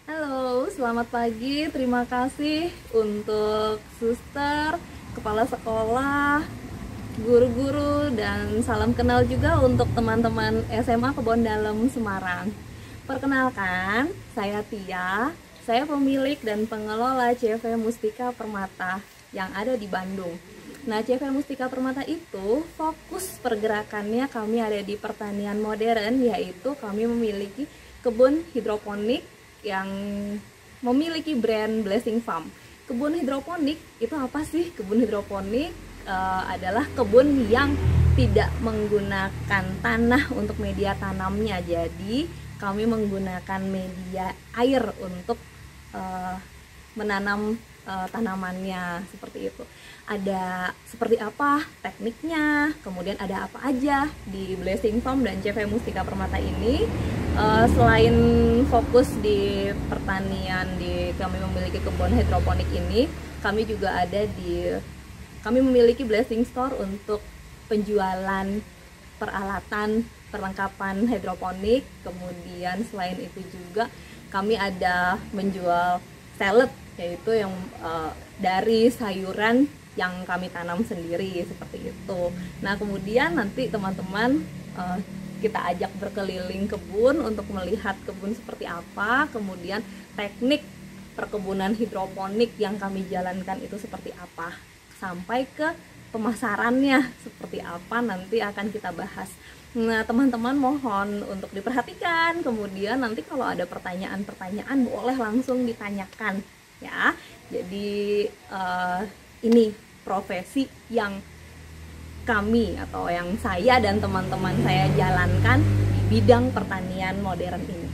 Halo, selamat pagi. Terima kasih untuk suster, kepala sekolah, guru-guru, dan salam kenal juga untuk teman-teman SMA Kebon Dalem Semarang. Perkenalkan, saya Tia. Saya pemilik dan pengelola CV Mustika Permata yang ada di Bandung. Nah, CV Mustika Permata itu fokus pergerakannya kami ada di pertanian modern, yaitu kami memiliki kebun hidroponik yang memiliki brand Blessing Farm. Kebun hidroponik itu apa sih? Kebun hidroponik adalah kebun yang tidak menggunakan tanah untuk media tanamnya. Jadi kami menggunakan media air untuk menanam tanamannya, seperti itu. Ada seperti apa tekniknya, kemudian ada apa aja di Blessing Farm dan CV Mustika Permata ini. Selain fokus di pertanian, kami memiliki kebun hidroponik ini, kami memiliki Blessing Store untuk penjualan peralatan perlengkapan hidroponik. Kemudian selain itu juga kami ada menjual salad, yaitu yang dari sayuran yang kami tanam sendiri, seperti itu. Nah, kemudian nanti teman-teman kita ajak berkeliling kebun untuk melihat kebun seperti apa, kemudian teknik perkebunan hidroponik yang kami jalankan itu seperti apa, sampai ke pemasarannya seperti apa nanti akan kita bahas. Nah, teman-teman mohon untuk diperhatikan, kemudian nanti kalau ada pertanyaan-pertanyaan boleh langsung ditanyakan ya. Jadi ini profesi yang kami atau yang saya dan teman-teman saya jalankan di bidang pertanian modern ini.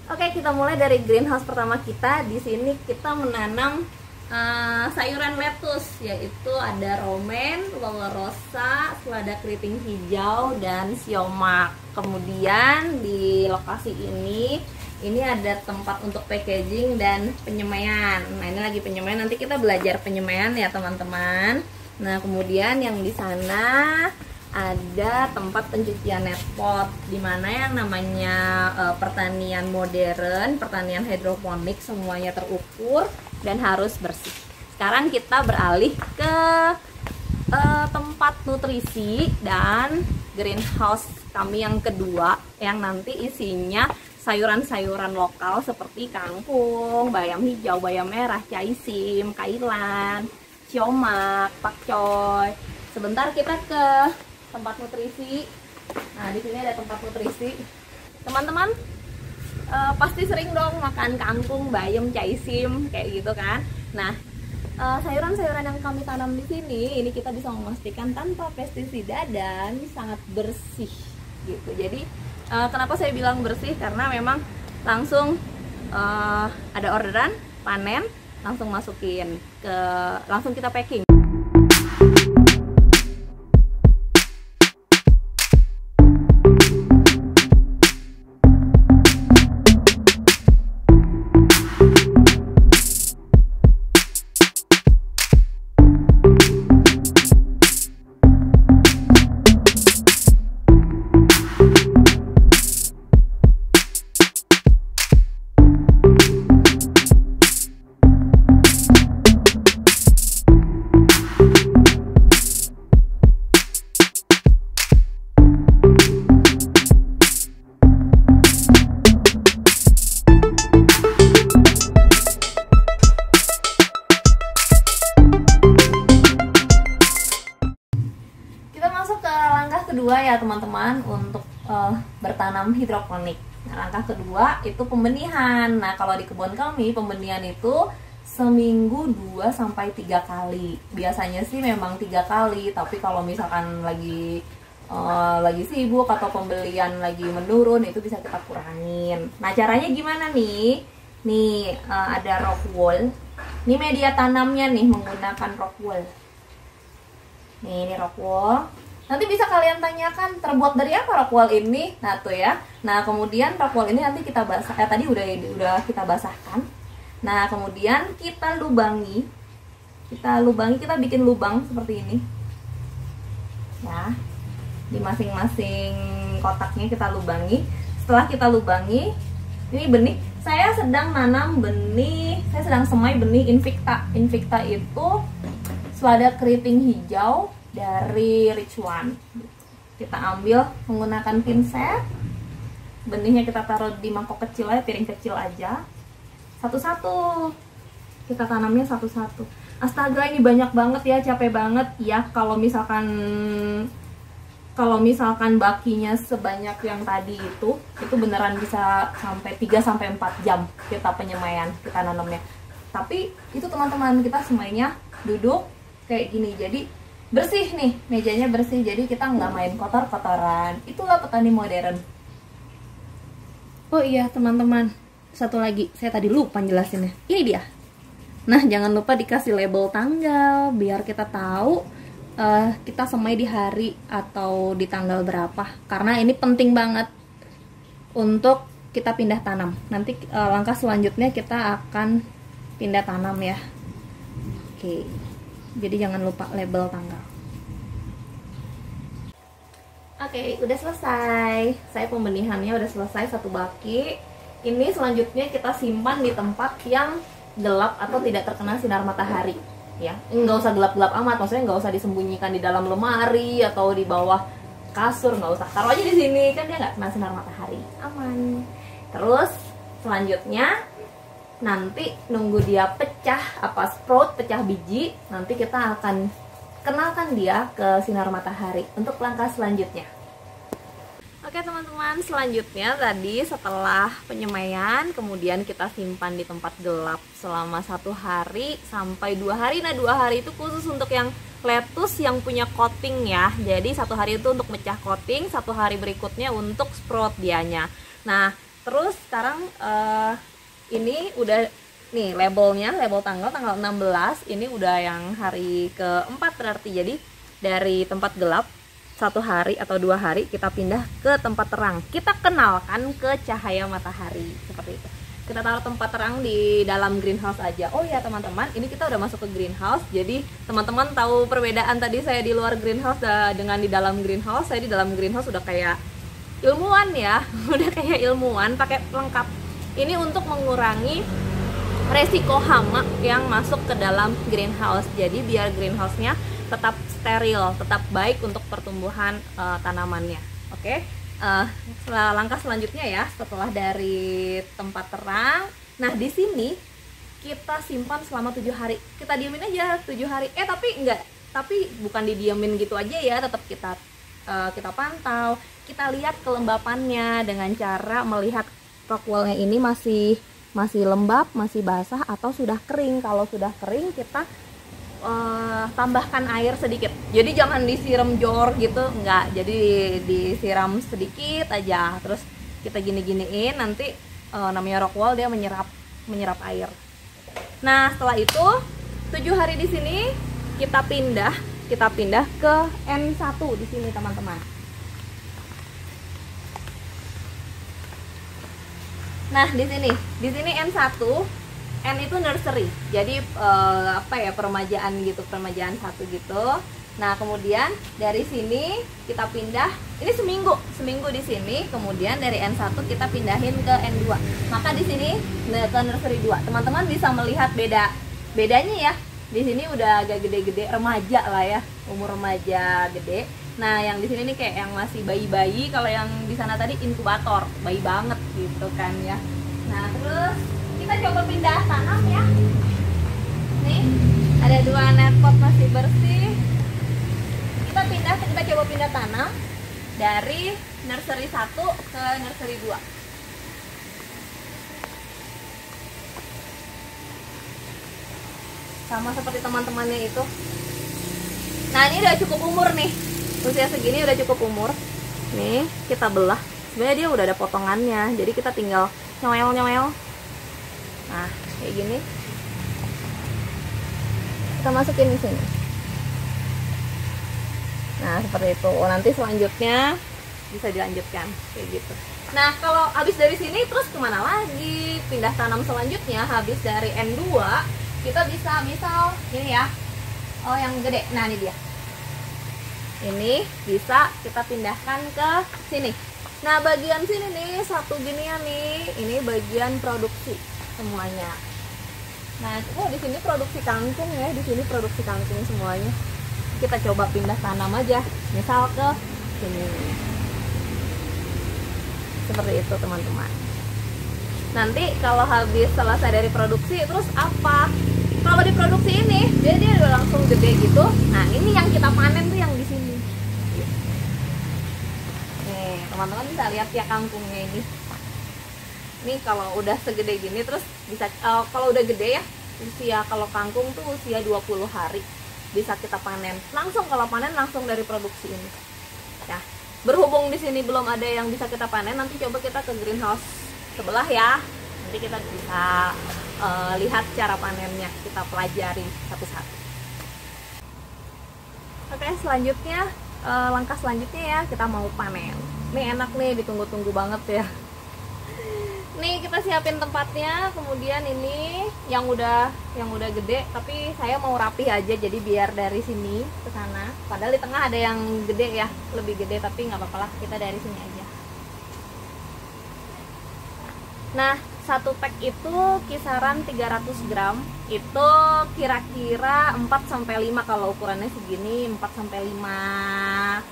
Oke, kita mulai dari greenhouse pertama kita. Di sini kita menanam sayuran lettuce, yaitu ada romaine, lolorosa, selada keriting hijau, dan siomak. Kemudian di lokasi ini ada tempat untuk packaging dan penyemaian. Nah, ini lagi penyemaian, nanti kita belajar penyemaian ya teman-teman. Nah, kemudian yang di sana ada tempat pencucian netpot, dimana yang namanya pertanian modern, pertanian hidroponik, semuanya terukur dan harus bersih. Sekarang kita beralih ke tempat nutrisi dan greenhouse kami yang kedua, yang nanti isinya sayuran-sayuran lokal seperti kangkung, bayam hijau, bayam merah, caisim, kailan, siomak, pakcoy. Sebentar kita ke tempat nutrisi. Nah, di sini ada tempat nutrisi. Teman-teman pasti sering dong makan kangkung, bayam, caisim kayak gitu kan. Nah, sayuran-sayuran yang kami tanam di sini ini kita bisa memastikan tanpa pestisida dan sangat bersih gitu. Jadi kenapa saya bilang bersih? Karena memang langsung ada orderan panen, langsung langsung kita packing. Kedua ya teman-teman, untuk bertanam hidroponik. Nah, langkah kedua itu pembenihan. Nah, kalau di kebun kami pembenihan itu seminggu 2-3 kali. Biasanya sih memang 3 kali, tapi kalau misalkan lagi sibuk atau pembelian lagi menurun, itu bisa kita kurangin. Nah, caranya gimana nih? Nih ada rock wool. Ini media tanamnya nih menggunakan rock wool. Nih, ini rock wool. Nanti bisa kalian tanyakan terbuat dari apa rock wool ini. Nah, tuh ya. Nah, kemudian rock wool ini nanti kita basah. Tadi udah kita basahkan. Nah, kemudian kita lubangi. Kita bikin lubang seperti ini. Ya. Di masing-masing kotaknya kita lubangi. Setelah kita lubangi, Ini benih, saya sedang nanam benih, saya sedang semai benih Invicta. Invicta itu selada keriting hijau dari Rich One. Kita ambil menggunakan pinset, benihnya kita taruh di mangkok kecil aja, piring kecil aja, satu-satu kita tanamnya satu-satu. Astaga, ini banyak banget ya, capek banget ya. Kalau misalkan bakinya sebanyak yang tadi itu beneran bisa sampai 3-4 jam kita penyemaian, kita nanamnya. Tapi itu teman-teman, kita semainya duduk kayak gini, jadi bersih nih, mejanya bersih, jadi kita nggak main kotor-kotoran. Itulah petani modern. Oh iya teman-teman, satu lagi, saya tadi lupa jelasinnya. Ini dia. Nah, jangan lupa dikasih label tanggal biar kita tahu kita semai di hari atau di tanggal berapa. Karena ini penting banget untuk kita pindah tanam. Nanti langkah selanjutnya kita akan pindah tanam ya. Oke. Jadi jangan lupa label tanggal. Oke, udah selesai. Saya pembenihannya udah selesai, satu baki. Ini selanjutnya kita simpan di tempat yang gelap atau tidak terkena sinar matahari. Ya, nggak usah gelap-gelap amat, maksudnya nggak usah disembunyikan di dalam lemari atau di bawah kasur, nggak usah. Taruh aja di sini, kan dia nggak kena sinar matahari, aman. Terus selanjutnya nanti nunggu dia pecah, sprout, pecah biji, nanti kita akan kenalkan dia ke sinar matahari untuk langkah selanjutnya. Oke teman-teman, selanjutnya tadi setelah penyemaian, kemudian kita simpan di tempat gelap selama 1 hari sampai 2 hari. Nah, 2 hari itu khusus untuk yang lettuce yang punya coating ya. Jadi 1 hari itu untuk mecah coating, 1 hari berikutnya untuk sprout dianya. Nah, terus sekarang ini udah nih labelnya, label tanggal 16, ini udah yang hari keempat berarti. Jadi dari tempat gelap 1 hari atau 2 hari kita pindah ke tempat terang. Kita kenalkan ke cahaya matahari seperti itu. Kita taruh tempat terang di dalam greenhouse aja. Oh ya teman-teman, ini kita udah masuk ke greenhouse. Jadi teman-teman tahu perbedaan tadi saya di luar greenhouse dengan di dalam greenhouse. Saya di dalam greenhouse udah kayak ilmuwan ya, udah kayak ilmuwan pakai lengkap. Ini untuk mengurangi resiko hama yang masuk ke dalam greenhouse. Jadi biar greenhouse-nya tetap steril, tetap baik untuk pertumbuhan tanamannya. Oke. Langkah selanjutnya ya, setelah dari tempat terang. Nah, di sini kita simpan selama 7 hari. Kita diemin aja 7 hari. Tapi bukan didiemin gitu aja ya, tetap kita pantau. Kita lihat kelembapannya dengan cara melihat rockwallnya ini masih lembab, masih basah atau sudah kering. Kalau sudah kering kita tambahkan air sedikit. Jadi jangan disiram jor gitu, enggak. Jadi disiram sedikit aja. Terus kita gini-giniin, nanti namanya rockwall, dia menyerap air. Nah, setelah itu 7 hari di sini kita pindah ke N1 di sini teman-teman. Nah, di sini N1, N itu nursery. Jadi peremajaan gitu, peremajaan 1 gitu. Nah, kemudian dari sini kita pindah, ini seminggu di sini, kemudian dari N1 kita pindahin ke N2. Maka di sini ke nursery 2. Teman-teman bisa melihat bedanya ya. Di sini udah agak gede-gede, remaja lah ya, umur remaja gede. Nah, yang di sini nih kayak yang masih bayi-bayi, kalau yang di sana tadi inkubator, bayi banget gitu kan ya. Nah, terus kita coba pindah tanam ya. Nih, ada 2 netpot masih bersih. Kita coba pindah tanam dari nursery 1 ke nursery 2. Sama seperti teman-temannya itu. Nah, ini udah cukup umur nih. Usia segini udah cukup umur. Nih, kita belah. Sebenarnya dia udah ada potongannya. Jadi kita tinggal nyoel. Nah, kayak gini. Kita masukin di sini. Nah, seperti itu. Nanti selanjutnya bisa dilanjutkan kayak gitu. Nah, kalau habis dari sini terus kemana lagi? Pindah tanam selanjutnya habis dari N2, kita bisa misal ini ya. Oh, yang gede. Nah, ini dia. Ini bisa kita pindahkan ke sini. Nah, bagian sini nih satu ginian nih, ini bagian produksi semuanya. Nah, di sini produksi kangkung ya, di sini produksi kangkung semuanya. Kita coba pindah tanam aja, misal ke sini. Seperti itu teman-teman. Nanti kalau habis selesai dari produksi, terus apa? Kalau diproduksi ini, dia udah langsung gede gitu. Nah, ini yang kita panen tuh yang di sini. Nih, teman-teman bisa lihat ya kangkungnya ini. Ini kalau udah segede gini, terus bisa kalau udah gede ya, usia kalau kangkung tuh usia 20 hari bisa kita panen. Langsung kalau panen langsung dari produksi ini. Ya, berhubung di sini belum ada yang bisa kita panen, nanti coba kita ke greenhouse sebelah ya. Nanti kita bisa lihat cara panennya, kita pelajari satu-satu. Oke, selanjutnya langkah selanjutnya ya, kita mau panen. Ini enak nih, ditunggu-tunggu banget ya. Nih kita siapin tempatnya, kemudian ini yang udah gede, tapi saya mau rapi aja, jadi biar dari sini ke sana. Padahal di tengah ada yang gede ya, lebih gede, tapi nggak apa-apa lah, kita dari sini aja. Nah, satu pack itu kisaran 300 gram, itu kira-kira 4-5 kalau ukurannya segini, 4-5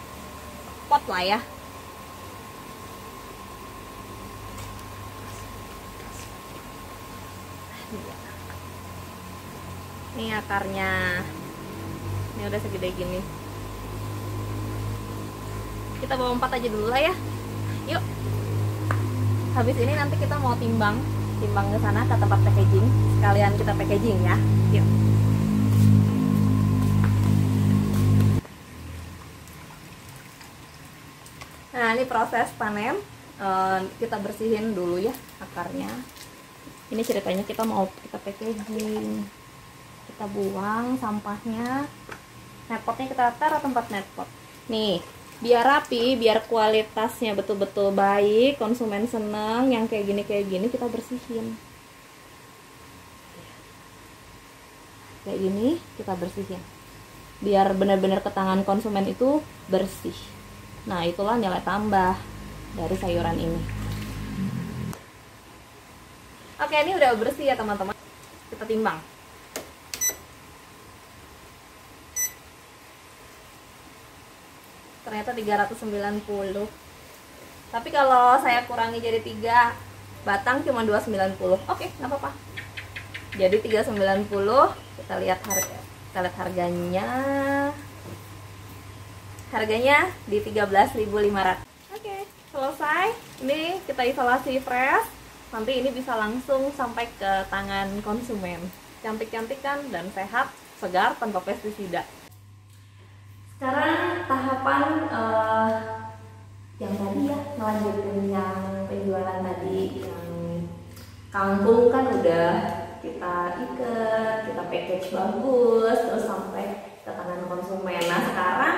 pot lah ya. Ini akarnya, ini udah segede gini. Kita bawa 4 aja dulu lah ya. Yuk. Habis ini nanti kita mau timbang ke sana ke tempat packaging. Sekalian kita packaging ya. Yuk. Nah, ini proses panen. Kita bersihin dulu ya akarnya. Ini ceritanya kita mau kita packaging. Kita buang sampahnya, netpotnya kita taruh tempat netpot. Nih, biar rapi, biar kualitasnya betul-betul baik, konsumen seneng, yang kayak gini kita bersihin. Kayak gini kita bersihin, biar benar-benar ke tangan konsumen itu bersih. Nah, itulah nilai tambah dari sayuran ini. Oke, ini udah bersih ya teman-teman. Kita timbang. Ternyata 390. Tapi kalau saya kurangi jadi 3 batang cuma 290. Oke, nggak apa-apa. Jadi 390. Kita lihat harganya. Harganya di 13.500. Oke, selesai. Ini kita isolasi fresh. Nanti ini bisa langsung sampai ke tangan konsumen. Cantik-cantik kan dan sehat, segar tanpa pestisida. Sekarang tahapan yang tadi ya, melanjutin yang penjualan tadi. Yang kangkung kan udah kita ikat, kita package bagus, terus sampai ke tangan konsumen. Nah, sekarang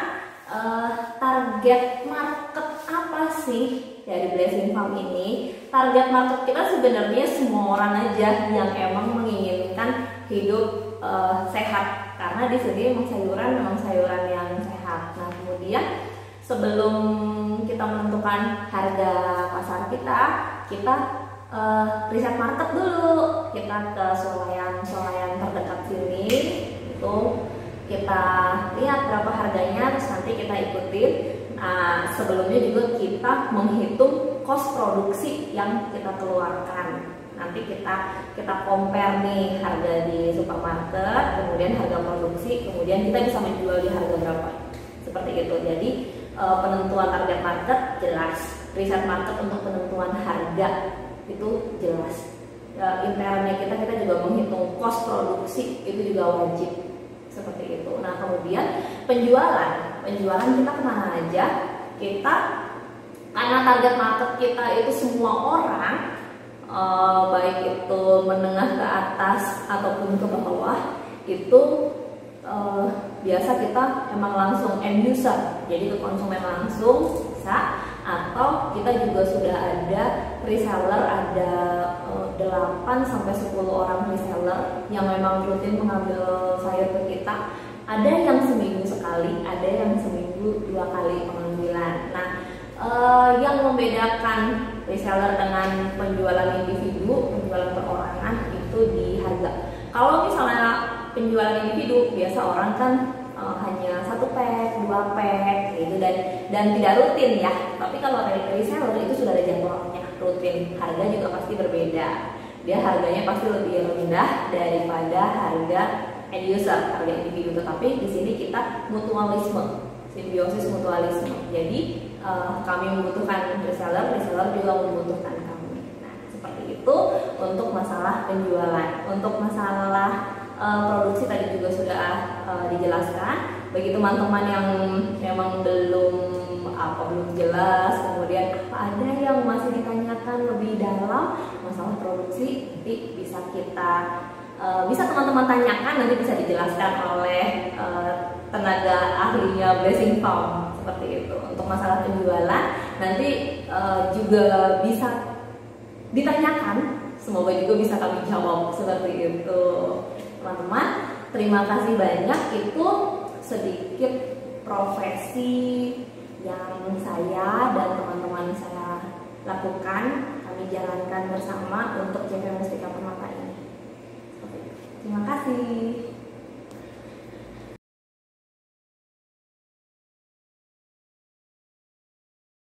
target market apa sih dari Blessing Farm ini? Target market kita sebenarnya semua orang aja yang emang menginginkan hidup sehat. Karena di sini memang sayuran yang sehat. Nah, kemudian sebelum kita menentukan harga pasar kita riset market dulu. Kita ke swalayan terdekat sini, itu kita lihat berapa harganya, terus nanti kita ikutin. Nah, sebelumnya juga kita menghitung cost produksi yang kita keluarkan. Nanti kita compare nih harga di supermarket, kemudian harga produksi, kemudian kita bisa menjual di harga berapa. Seperti itu. Jadi penentuan target market jelas, riset market untuk penentuan harga itu jelas. Internnya kita juga menghitung cost produksi, itu juga wajib. Seperti itu. Nah, kemudian penjualan kita kemana aja? Kita karena target market kita itu semua orang, baik itu menengah ke atas ataupun ke bawah, itu biasa kita emang langsung end user, jadi ke konsumen langsung bisa, atau kita juga sudah ada reseller, ada 8-10 orang reseller yang memang rutin mengambil sayur ke kita. Ada yang seminggu sekali, ada yang seminggu 2 kali pengambilan. Nah, yang membedakan reseller dengan penjualan individu, penjualan perorangan itu di harga. Kalau misalnya penjualan individu, biasa orang kan hanya 1 pack, 2 pack gitu dan tidak rutin ya. Tapi kalau reseller itu sudah ada jadwalnya, rutin. Harga juga pasti berbeda. Dia harganya pasti lebih rendah daripada harga end user, harga individu. Tetapi di sini kita mutualisme, simbiosis mutualisme. Jadi kami membutuhkan reseller, reseller juga membutuhkan kami. Nah, seperti itu untuk masalah penjualan. Untuk masalah produksi tadi juga sudah dijelaskan. Bagi teman-teman yang memang belum jelas, kemudian ada yang masih ditanyakan lebih dalam masalah produksi, nanti bisa teman-teman tanyakan, nanti bisa dijelaskan oleh tenaga ahlinya Blessing Farm seperti itu. Untuk masalah penjualan nanti juga bisa ditanyakan, semoga juga bisa kami jawab seperti itu. Teman-teman, terima kasih banyak. Itu sedikit profesi yang saya dan teman-teman saya lakukan, kami jalankan bersama untuk CV Mustika Permata ini. Terima kasih.